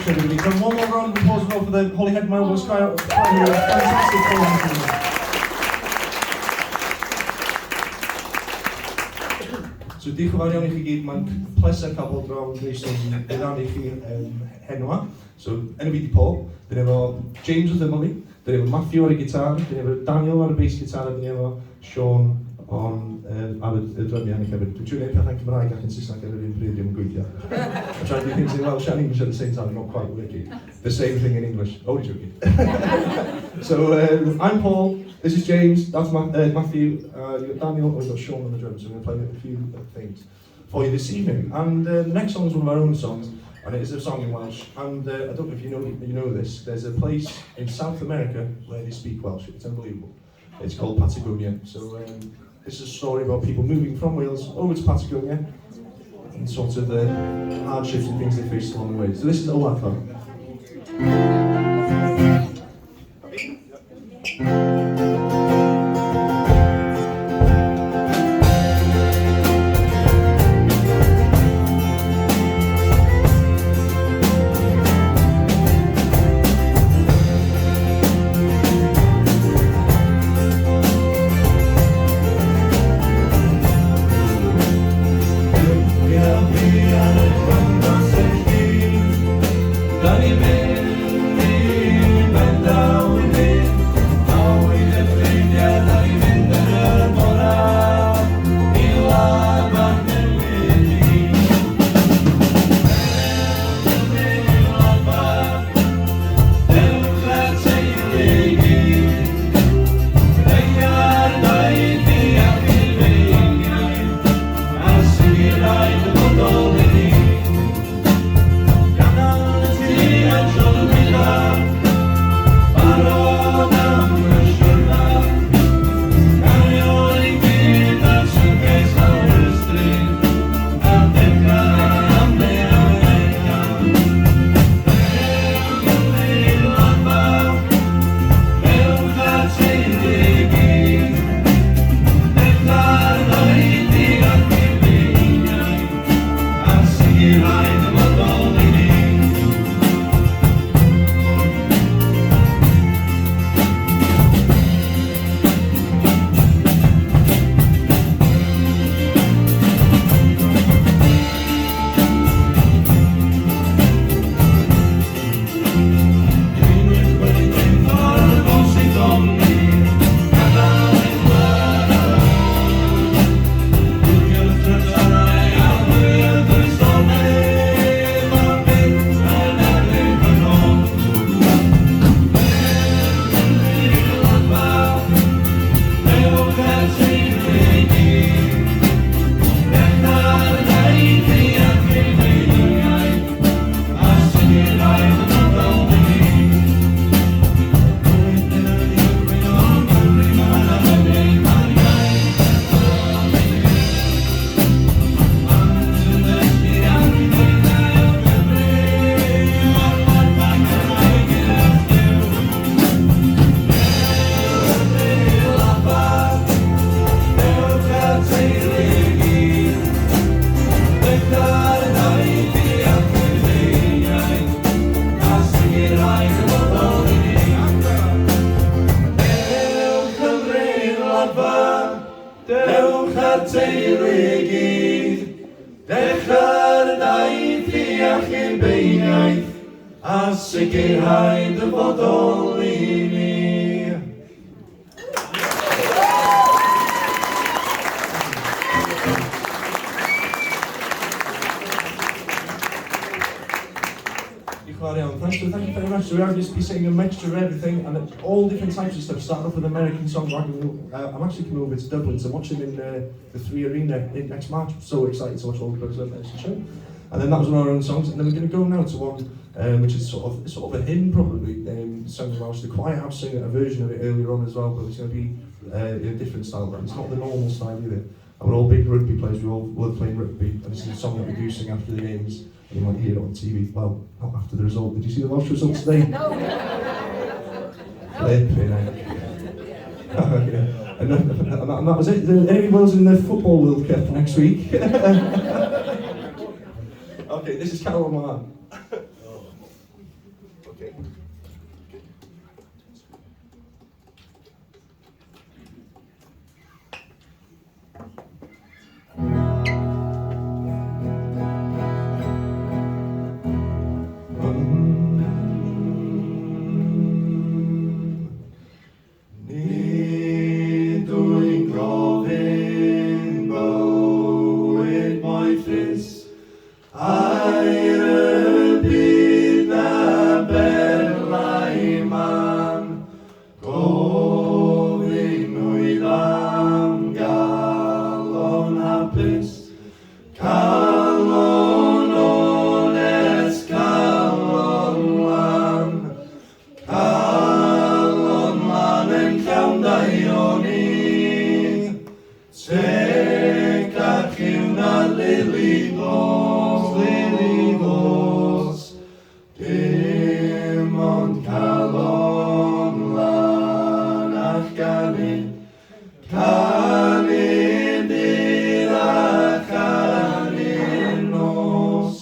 much, everybody. Can one more round of applause for the Holyhead Melbourne Choir. Fantastic performance. So diolch yn fawr iawn i chi gyd, mae'n pleser cael bod draw Greystones i ddanu chi henwa. So, enw fi di Paul, dyn efo James o Thymoli, dyn efo Matthew ar y gitar, dyn efo Daniel ar y bass gitar, a dyn efo Sean ar y drymiau ni hefyd. Dwi'n siŵr gwneud pethau Cymraeg ac yn Saesneg ar yr un pryd, ddim yn gweithio. I'm trying to do things in Welsh and English at the same time, not quite working. The same thing in English. Oh, joking. So, I'm Paul. This is James, that's Matthew, you've got Daniel, we've got Sean on the drums, so we're going to play a few things for you this evening. And the next song is one of our own songs, and it is a song in Welsh. And I don't know if you know this, there's a place in South America where they speak Welsh. It's unbelievable. It's called Patagonia. So this is a story about people moving from Wales over to Patagonia and sort of the hardships and things they faced along the way. So this is Olafo. A sicrhau dyfodol i ni. Thank you very much. So we're going to be singing a mixture of everything and all different types of stuff, starting off with American songs. I'm actually coming over to Dublin to watch them in the 3 Arena in next March. I'm so excited to watch all the brothers at the show. And then that was one of our own songs, and then we're going to go now to one which is sort of a hymn probably, sung in Welsh. The choir have sung a version of it earlier on as well, but it's going to be in a different style. It's not the normal style either. And we're all big rugby players, we all love playing rugby, and this is a song that we do sing after the games. And you might hear it on TV. Well, not after the result. Did you see the Welsh result today? No. And that was it. Anybody else in the Football World Cup next week? Okay, this is Carol Mann. Okay. Nid dwi'n gofyn bywyd moethus, a'r y byd na berlau man, gofyn wydd am galon hapus, calon ones, calon lan, calon lan yn llawn daioni, teg ac yw na lili gos, dim ond calon lan a'ch canu, canu dydd a canu nos,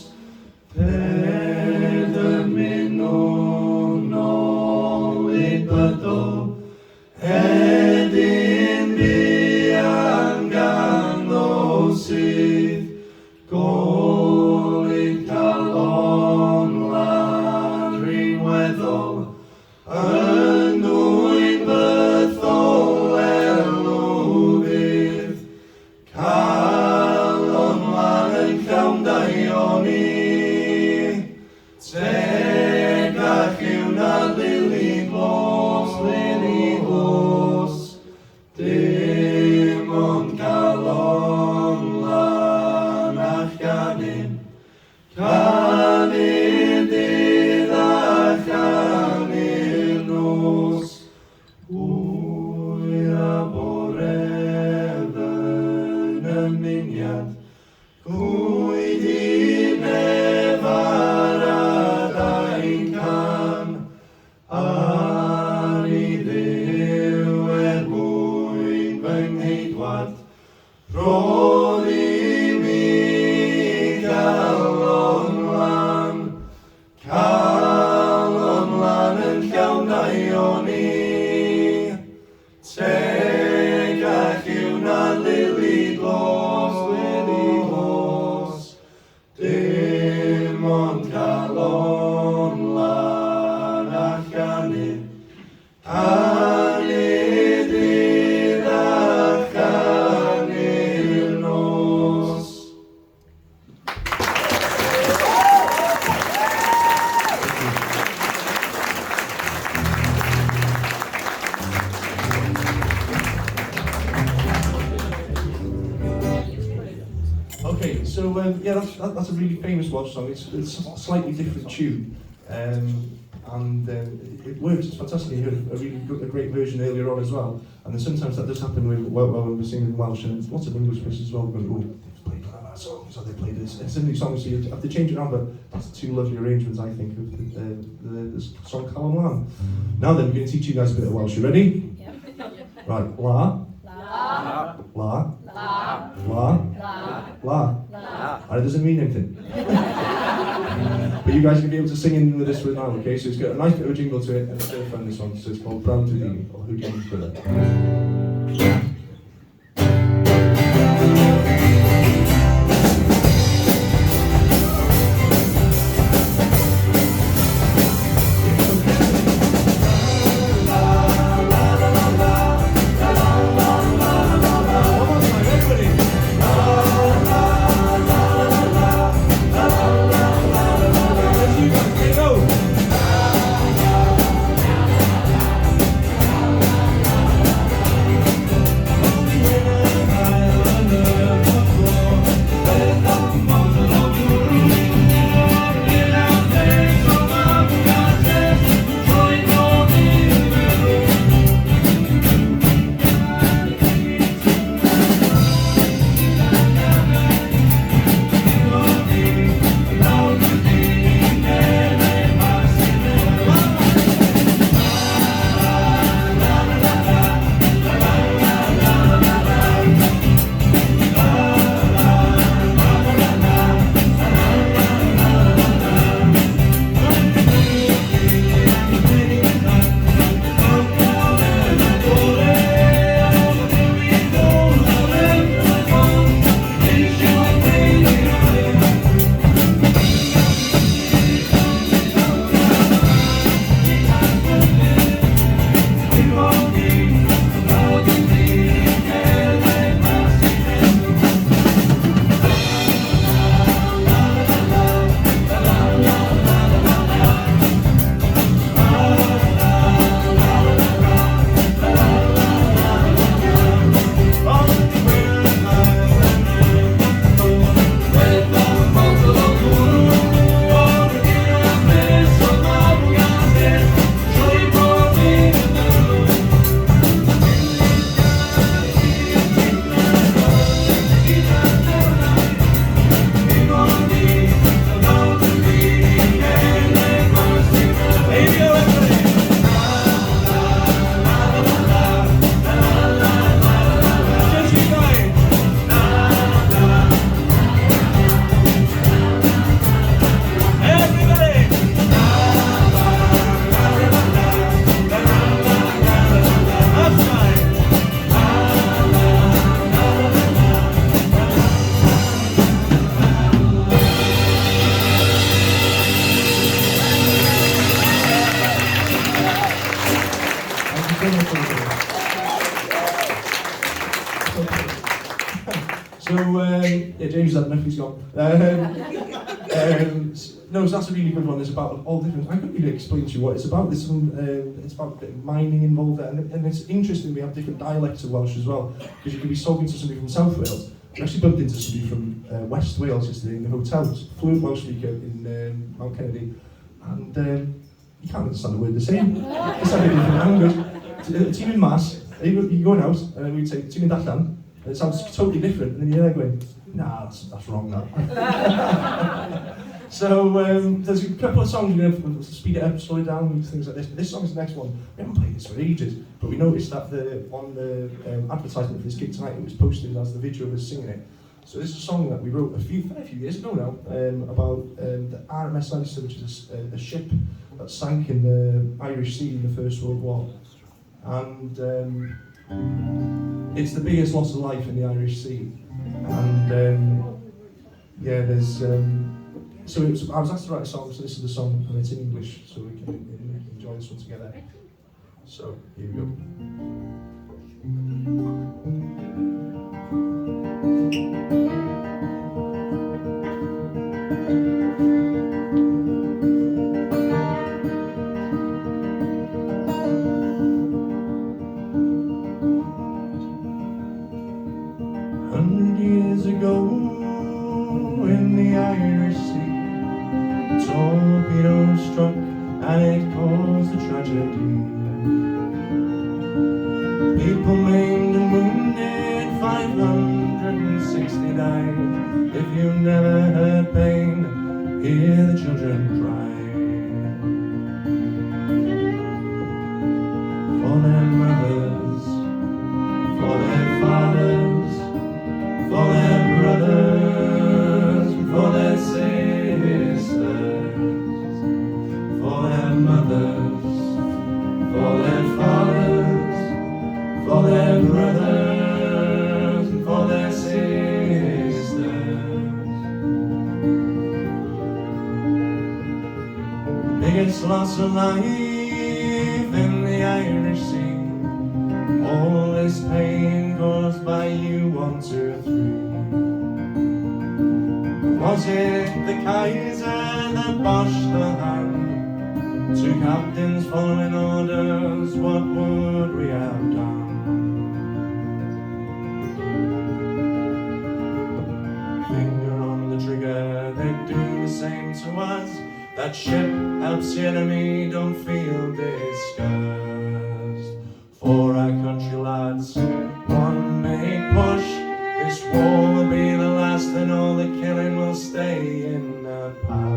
penderfynwn nôl I bydol, hedyn buan ganddo sydd, golyd calon lan rhinweddol, yn dwy'n bythol elw fydd, calon lan yn llawn daioni, teg ac yw na lili glos, dim ond calon lan a'ch canu, canu dydd a canu nos, hwyr a bore fy nymuniad, cwyd I nefar a dain can, ar I ddiw mwyn fy ngheidwad, roedd I mi calon lan yn llawn daioni, teg ac yw na lili glos, dim ond calon lan a'ch canu, canu dydd a canu nos. Okay, so yeah, that's a really famous Welsh song. It's a slightly different tune, and it works. It's fantastic. You heard a great version earlier on as well. And then sometimes that does happen when we're singing Welsh, and lots of English places as well. Going, oh, they've played that song, so they played this. It's a new song, so you have to change it around. But that's two lovely arrangements, I think, of the song Calon Lan. Now then, we're going to teach you guys a bit of Welsh. You ready? Yep. Right, la, La. la, La. la, La. la. La. And it doesn't mean anything. But you guys are going to be able to sing in with this one now, okay? So it's got a nice bit of a jingle to it, and it's going to find this one. So it's called Brown Houdini, or Houdini's Brother. yeah, James had enough, he's gone. No, so that's a really good one. It's about all different. I couldn't really explain to you what it's about. There's some, it's about a bit of mining involved there, and it's interesting. We have different dialects of Welsh as well, because you can be talking to somebody from South Wales. We actually bumped into somebody from West Wales yesterday in the hotel. It's a fluent Welsh speaker in Mount Kennedy, and you can't understand a word they're saying. It's like a different language. Ti'n mynd mas, you're going out, and then we'd say, ti'n mynd allan, and it sounds totally different, and then you're there going, nah, that's wrong now. So there's a couple of songs we're going to speed it up, slow it down, things like this. But this song's the next one. We haven't played this for ages, but we noticed that on the advertisement for this gig tonight, it was posted as the video of us singing it. So this is a song that we wrote a few years ago now, about the RMS Lancaster, which is a ship that sank in the Irish Sea in the First World War. And it's the biggest loss of life in the Irish Sea. And yeah, there's... So I was asked to write a song, so this is the song, and it's in English, so we can enjoy this one together. So, here we go. 100 years ago, in the Irish Sea, torpedo struck and it caused a tragedy. People maimed and wounded, 560 died. If you've never heard pain, hear the children cry. For their mothers, for their fathers, for their brothers, for their sisters, for their mothers, for their fathers, for their brothers, and for their sisters. Biggest loss of life in the Irish Sea. All this pain caused by you, 1, 2, 3. Was it the Kaiser that washed the hand? 2 captains following orders, what would we have done? Finger on the trigger, they'd do the same to us. That ship helps the enemy, don't feel disgust. For our country lads, one big push. This war will be the last, and all the killing will stay in the past.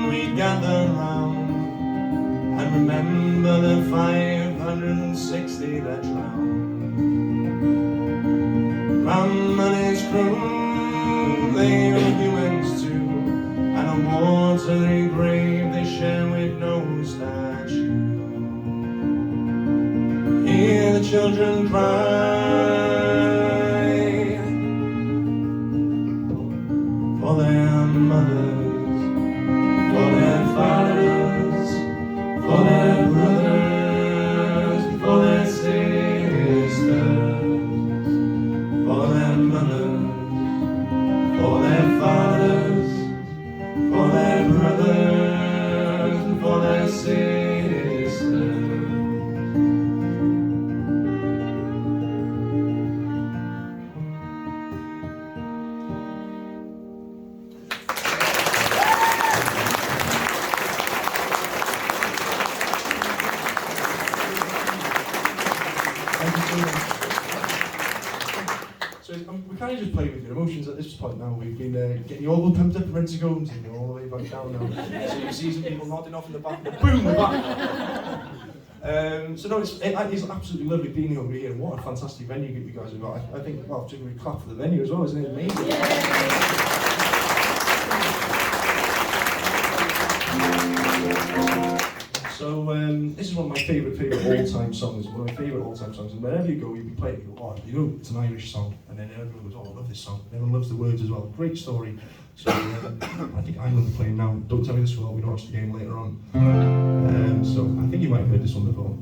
We gather round and remember the 560 that drowned. Ram and his crew, they were humans too, and a watery grave they share with no statue. Hear the children cry for their mothers, for their fathers, for their brothers, for their sisters, for their mothers, for their fathers, for their brothers, for their sisters. So we kind of just play with your emotions at this point now. We've been getting you all pumped up and ready to go, and you're all the way back down now. So you see some people nodding off in the back, boom, we're back. So no, it's absolutely lovely being over here, and what a fantastic venue you guys have got. I think, well, particularly clap for the venue as well, isn't it amazing? So this is one of my favourite all-time songs. One of my favourite all-time songs. And wherever you go, you'll be playing it. You go, oh, you know, it's an Irish song, and then everyone goes, oh, I love this song. And everyone loves the words as well. Great story. So I think I'm going to be playing now. Don't tell me this while we watch the game later on. So I think you might have heard this one before.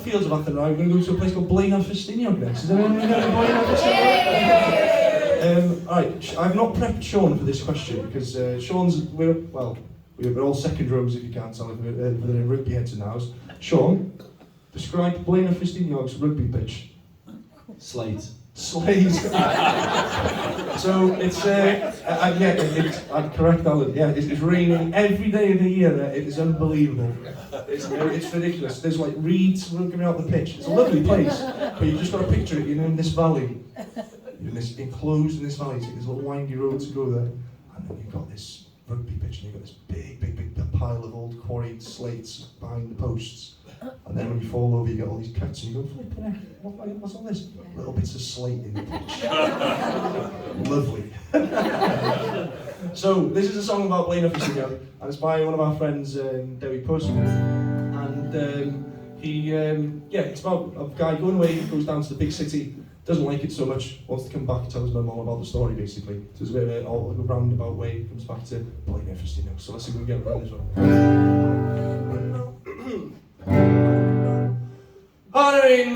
fields of Athen, right, we're going to go to a place called Blaenau Ffestiniog next. Is anyone going to Blaenau Ffestiniog? Alright, I've not prepped Sean for this question because Sean's, we're all second rows if you can't tell if they're rugby heads and nows. Sean, describe Blaenau Ffestiniog's rugby pitch. Slate. Slate. So it's, I'd correct Alan, yeah, it's raining every day of the year there. It is unbelievable. It's ridiculous. There's like reeds coming out the pitch. It's a lovely place, but you just got to picture it, in this valley. Enclosed in this valley, so there's a little windy road to go there. And then you've got this rugby pitch and you've got this big pile of old quarried slates behind the posts. And then when you fall over, you get all these cuts, and you go, flipping heck, what's all this? Little bits of slate in the pitch. Lovely. So, this is a song about Blaenau Ffestiniog, and it's by one of our friends, Dewi Puss. And it's about a guy going away, goes down to the big city, doesn't like it so much, wants to come back and tell his mum all about the story, basically. So it's a bit of a roundabout way, comes back to Blaenau Ffestiniog. So let's see if we can get around this one. Honouring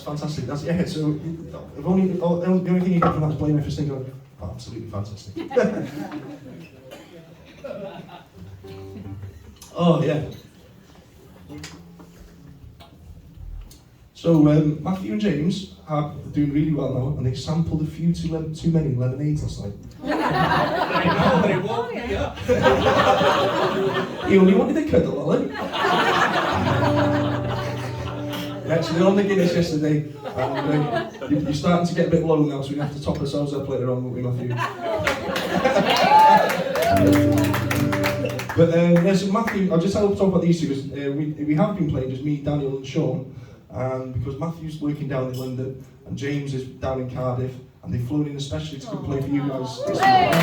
fantastic. That's, yeah, so the only thing you got from that is Blaenau Ffestiniog. Oh, absolutely fantastic. Oh, yeah. So, Matthew and James are doing really well now, and they sampled a few too many lemonades last night. I know, they woke me up. He only wanted a cuddle, Alan. Actually, they're on the Guinness yesterday, and you're starting to get a bit low now, so we have to top ourselves up later on, won't we, Matthew? But yeah, so Matthew, I'll just talk about these two, because we have been playing, just me, Daniel and Sean, because Matthew's working down in London, and James is down in Cardiff, and they've flown in especially to come play for you guys this morning.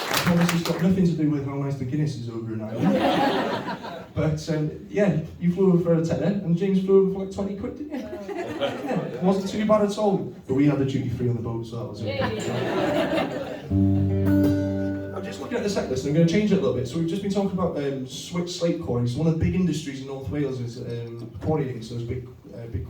I promise it's got nothing to do with how nice the Guinness is over in Ireland. But yeah, you flew over for a tenner, and James flew over for like 20 quid, didn't you? Yeah, it wasn't too bad at all. But we had the duty free on the boat, so that was okay. I'm just looking at the set list, and I'm going to change it a little bit. So we've just been talking about switch slate quarries. One of the big industries in North Wales is quarrying. So there's big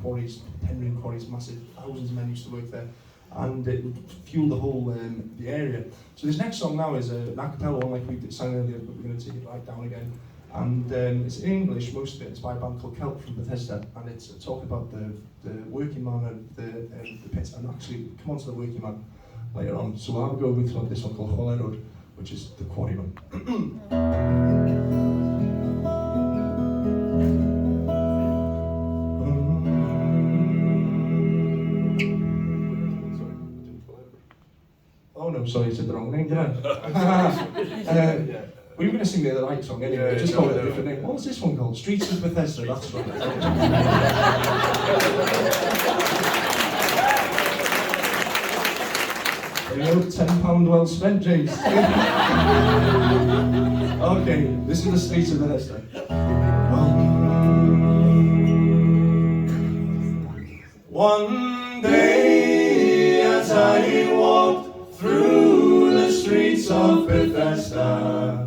quarries, Penryn quarries, massive, thousands of men used to work there. And it would fuel the whole the area. So this next song now is an a cappella one like we sang earlier, but we're going to take it right down again. And it's in English, most of it. It's by a band called Kelp from Bethesda, and it's a talk about the working man and the pit. And actually, come on to the working man later on. So I'll go with this one called Cholerod, which is the quarryman. Oh no, sorry, I said the wrong name, did I? We were going to sing the other night song anyway, just call it a different name. What was this one called? Streets of Bethesda, that's right. You know, £10 well spent, James. Okay, this is the Streets of Bethesda. One day as I walked through the streets of Bethesda,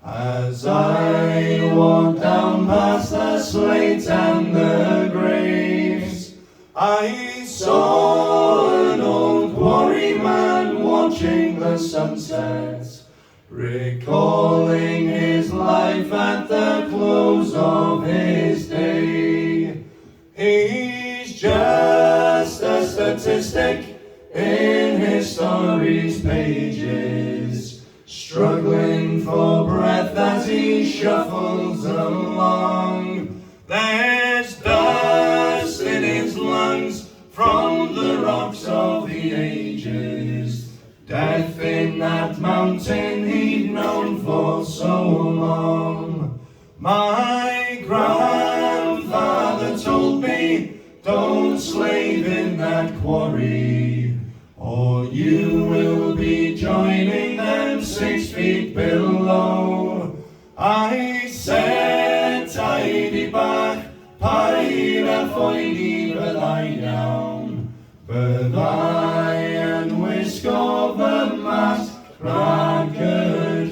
as I walked down past the slate and the graves, I saw an old quarryman watching the sunset, recalling his life at the close of his day. He's just a statistic in history's pages, struggling for breath as he shuffles along. There's dust in his lungs from the rocks of the ages, death in that mountain he'd known for so long. My grandfather told me, don't slave in that quarry, or you will be joining them 6 feet below. I said, tidy back, paira foidi byddai iawn, byddai yn wisgo fy masg rhag y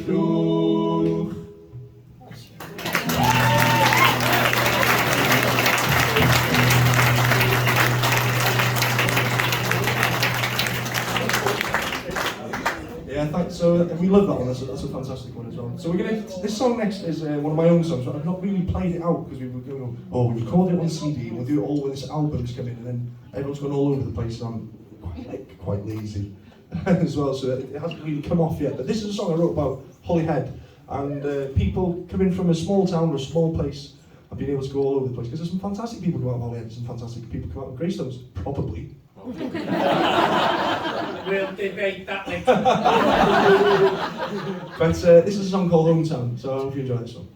llwch. Yeah, thanks. So we love that one. That's a fantastic one as well. So we're gonna. This song next is one of my own songs. But I've not really played it out because we were going. Oh, we recorded it on CD. We'll do it all when this album's coming, and then everyone's gone all over the place. And I'm quite lazy as well, so it hasn't really come off yet. But this is a song I wrote about Holyhead, and people coming from a small town or a small place have been able to go all over the place because there's some fantastic people come out of Holyhead, some fantastic people come out of Greystones, probably. We'll debate that later. But this is a song called Hometown, so I hope you enjoy this one.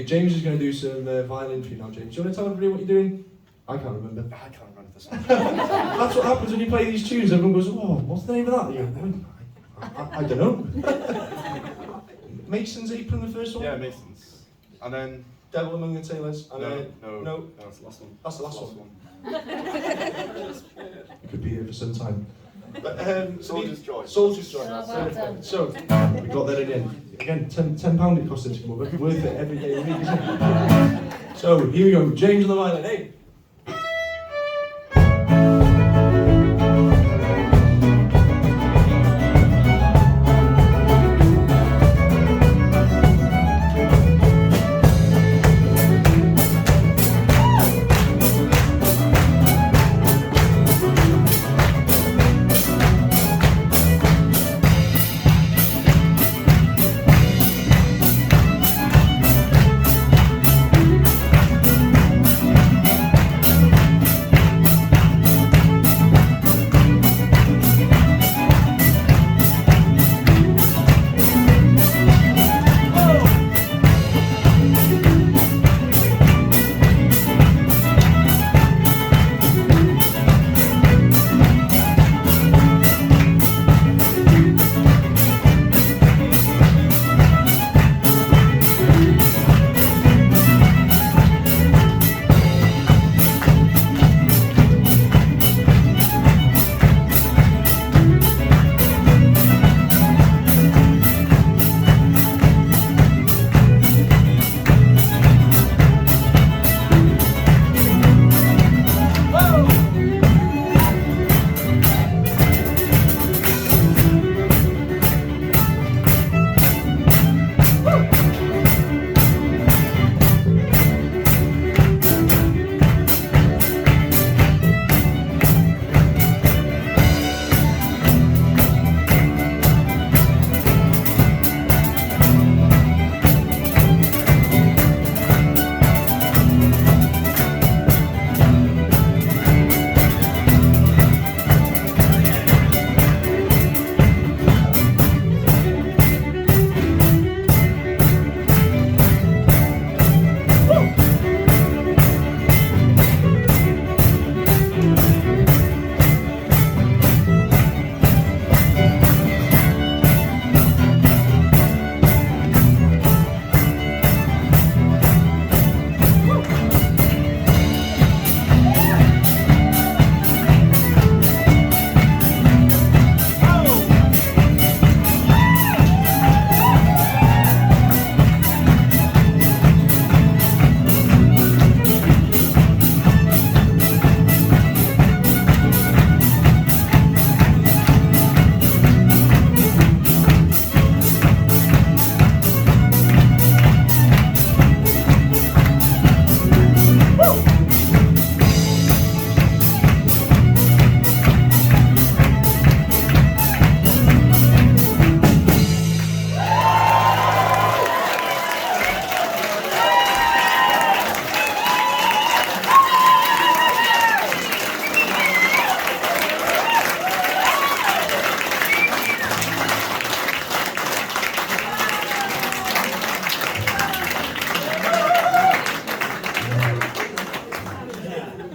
James is going to do some violin for you now, James. Do you want to tell everybody what you're doing? I can't remember. I can't remember the song. That's what happens when you play these tunes. Everyone goes, oh, what's the name of that? You go, I don't know. Mason's Apron, the first one? Yeah, Masons. And then... Devil Among the Tailors. And No, that's the last one. That's the last one. It could be here for some time. But, Soldier's Joy. Soldier's Joy. Oh, well done. So, we got that in the end. Again, £10 it costed to come over. Worth it every day of the week, isn't it? So, here we go. James on the violin. Hey!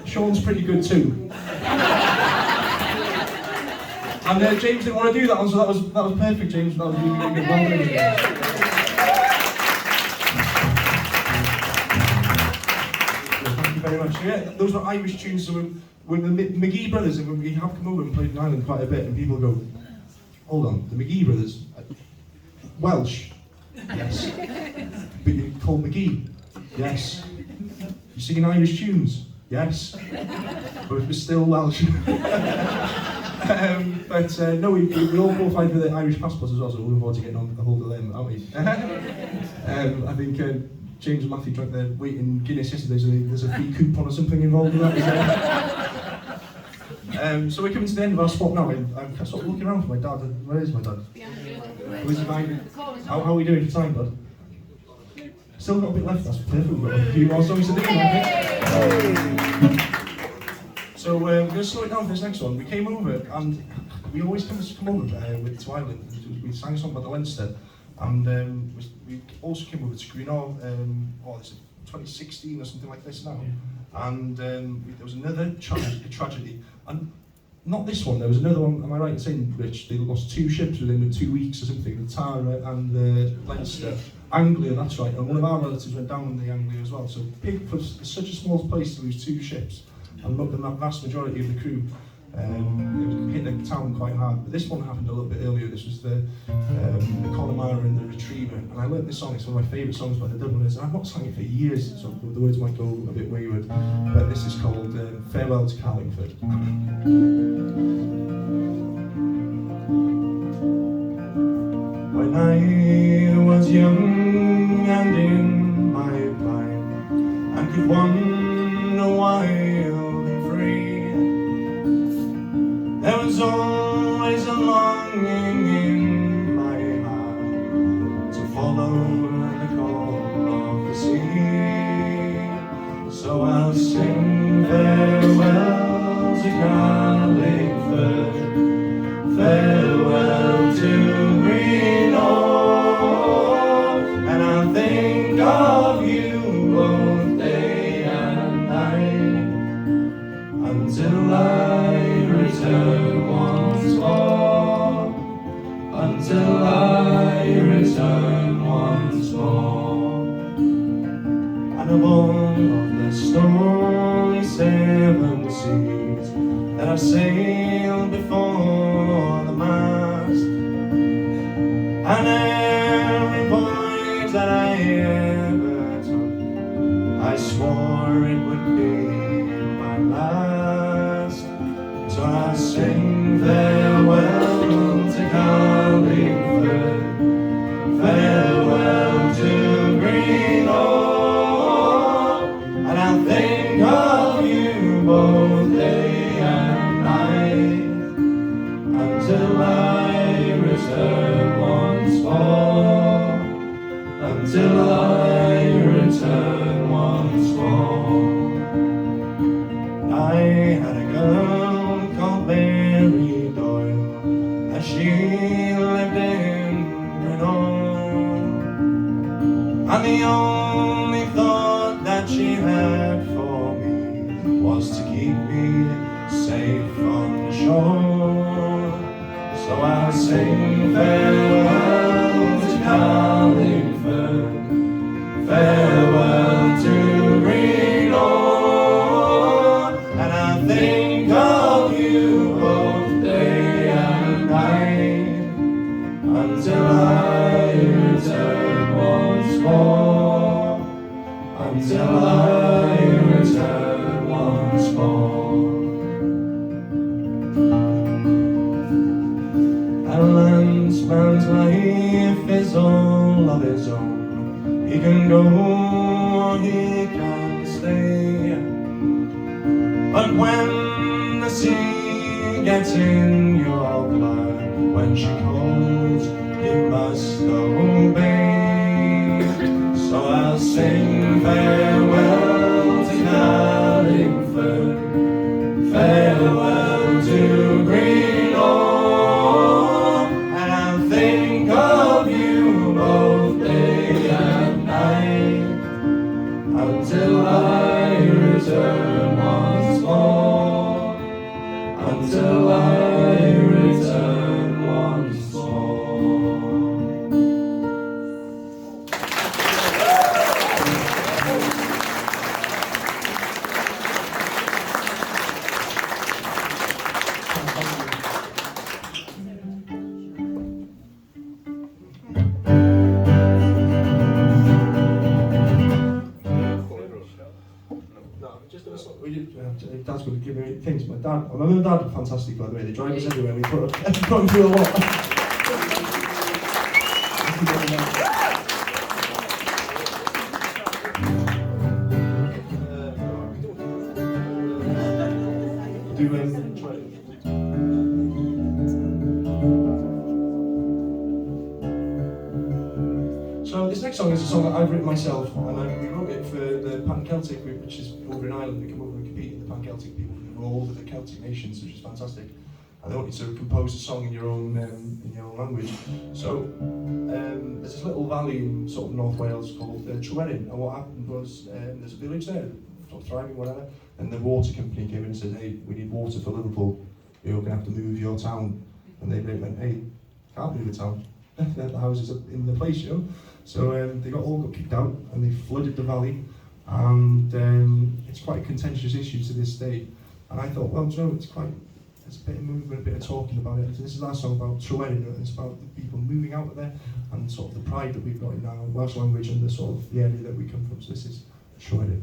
Sean's pretty good too. And James didn't want to do that one, so that was perfect, James. That was really, really good. Well done, James. Thank you very much. Yeah, those were Irish tunes. So when the Magee brothers, and when we have come over and played in Ireland quite a bit, and people go, hold on, the Magee brothers, Welsh, yes. But you're called Magee, yes. You singing Irish tunes, yes. But we're still Welsh. No, we all qualified for the Irish passports as well, so we're looking forward to getting on a hold of them, aren't we? I think James and Matthew drank their weight in Guinness yesterday, so there's a free coupon or something involved with that. So we're coming to the end of our spot now. I'm sort of looking around for my dad. Where is my dad? Where's he behind me? How are we doing for time, bud? Still got a bit left, that's perfect. We've got a few more songs to do, I think. So we're going to slow it down for this next one. We came over, and we always come over to Ireland. We sang a song about the Leinster, And we also came over to Greenock, this is 2016 or something like this now. And there was another tragedy, and not this one, there was another one, am I right in saying, Rich, they lost 2 ships within 2 weeks or something, the Tara and the Leinster. Anglia, that's right, and one of our relatives went down in the Anglia as well, so big, for such a small place to lose 2 ships, and look at that vast majority of the crew, it hit the town quite hard. But this one happened a little bit earlier. This was the Connemara and the Retriever, and I learnt this song. It's one of my favourite songs by the Dubliners. I've not sung it for years, so the words might go a bit wayward. But this is called Farewell to Carlingford. When I was young and in my prime, and could wander wild and free, there was always a longing in my heart to follow the call of the sea. So I'll sing farewell to Carlingford, farewell to Greenock, and I'll think of you both day and night until I return once more, until I return once more. And of all of the stormy 7 seas that I've sailed before the mast, and every voyage that I ever took, I swore it would be my last. So I sing farewell to Carlingford, farewell to Greenock, and I'll think of you both day and night until I return once more, until I return once more. I had a girl called Mary Doyle, and she lived in Greenock, and the only thought that she had for me was to keep me safe on the shore. So I'll sing farewell to Carlingford, farewell to Greenock, and I'll think of you both day and night until I return once more, until I return once more. A landsman's life is all of his own. He can go or he can stay, but when the sea gets in your blood, when she calls, you must obey. So I'll sing farewell to Carlingford, farewell to Greenock, and I'll think of you both day and night until I return once more, until I return once more. Dad's going to give me things. My mum and dad are fantastic, by the way. They drive us everywhere. We put them through a lot. Thank you very much. So this next song is a song that I've written myself, and we wrote it for the Pan-Celtic group, which is over in Ireland. We come over and compete with the Pan-Celtic people from all over the Celtic nations, which is fantastic. and they want you to compose a song in your own language. So there's this little valley in sort of North Wales called Tryweryn, and what happened was there's a village there, sort of thriving, whatever, and the water company came in and said, hey, we need water for Liverpool, you're going to have to move your town. And they went, hey, can't move the town, the houses are in the place, you know. So they all got kicked out and they flooded the valley, and it's quite a contentious issue to this day. And I thought, well, you know, it's a bit of movement, a bit of talking about it. So this is our song about Tryweryn, and it's about the people moving out of there and sort of the pride that we've got in our Welsh language and the sort of the area that we come from. So this is Tryweryn.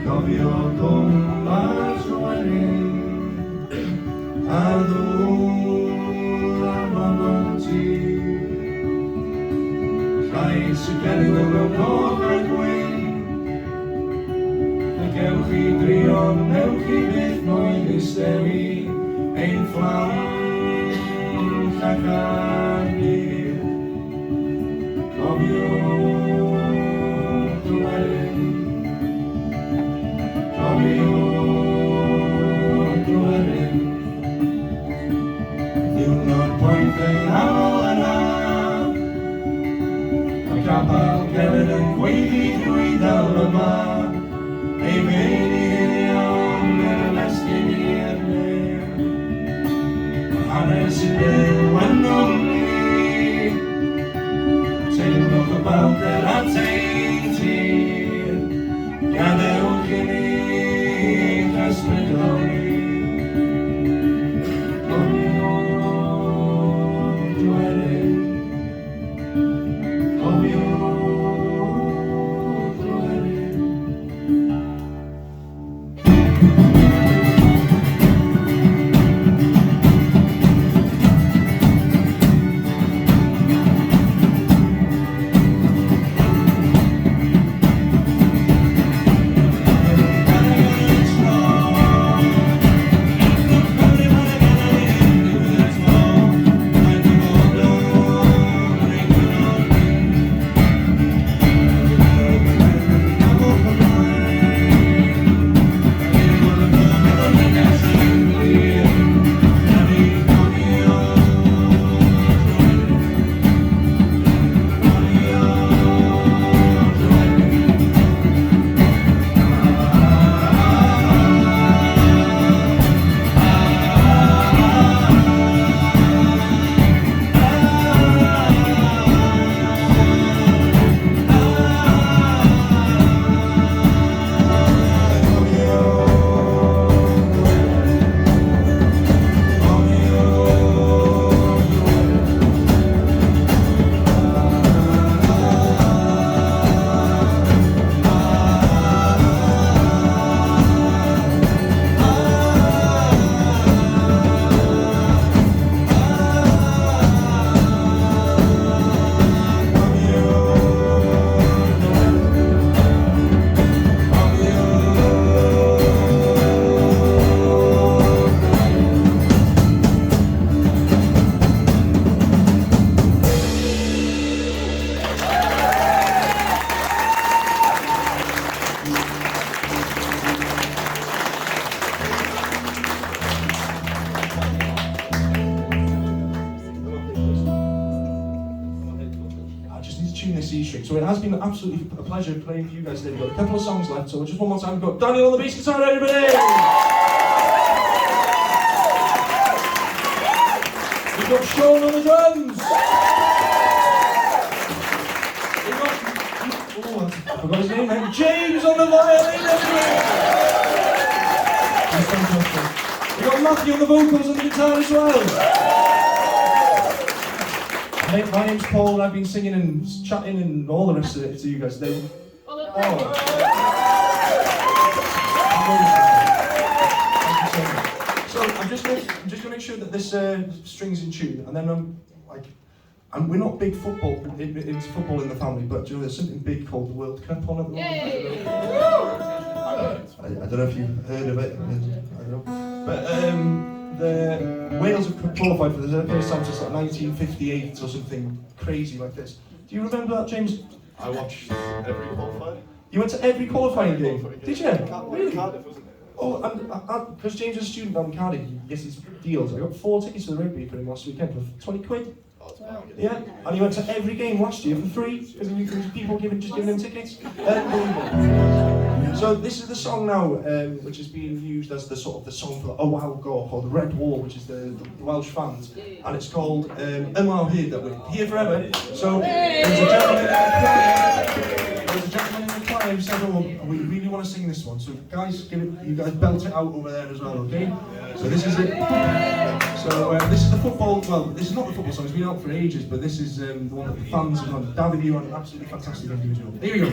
Cofio com la Tryweryn a ddŵr a manonti llais y gennym mewn coch a gwyn y gewch chi drio, newch chi byth moyn istewi ein fflawn llachar hir cofio Tryweryn. Diwrnod gwaith yn hawel yna, mae capel celyn yn gweiddi drwy ddel yma, ei feini hynnion yn y lesgyn i'r ner. Mae hanes yn byw yn nhw'n teimlwch y balder a tein tir, gadewch i ni ysbrydol ni. So it has been absolutely a pleasure playing for you guys today. We've got a couple of songs left, so just one more time. We've got Daniel on the bass guitar, everybody! We've got Sean on the drums! We've got, I forgot his name then, James on the violin, everybody! That's fantastic. We've got Matthew on the vocals and the guitar as well. My name's Paul, and I've been singing and chatting and all the rest of it to you guys today. So I'm just going to make sure that this string's in tune, and then and we're not big football. It's football in the family, but you know, there's something big called the World Cup on at the moment. I don't know if you've heard of it. I don't know. But the Wales have qualified for the first time since like 1958 or something crazy like this. Do you remember that, James? I watched every qualifier. You went to every qualifying game? Did you? Really? Cardiff, wasn't it? Oh, and because James is a student down in Cardiff, he gets these deals. I got 4 tickets to the rugby for him last weekend for 20 quid. Oh, it's bargain. Yeah, and he went to every game last year for free because there was people just giving him tickets. So this is the song now, which is being used as the sort of the song for the Oh Wow Go or the Red Wall, which is the Welsh fans, and it's called Yma Hyd that we're here forever. So there's a gentleman in the choir who said, "Oh, we really want to sing this one." So guys, you guys belt it out over there as well, okay? So this is it. So this is the football. Well, this is not the football song. It's been out for ages, but this is the one that the fans have done. David, you are an absolutely fantastic individual. Here we go.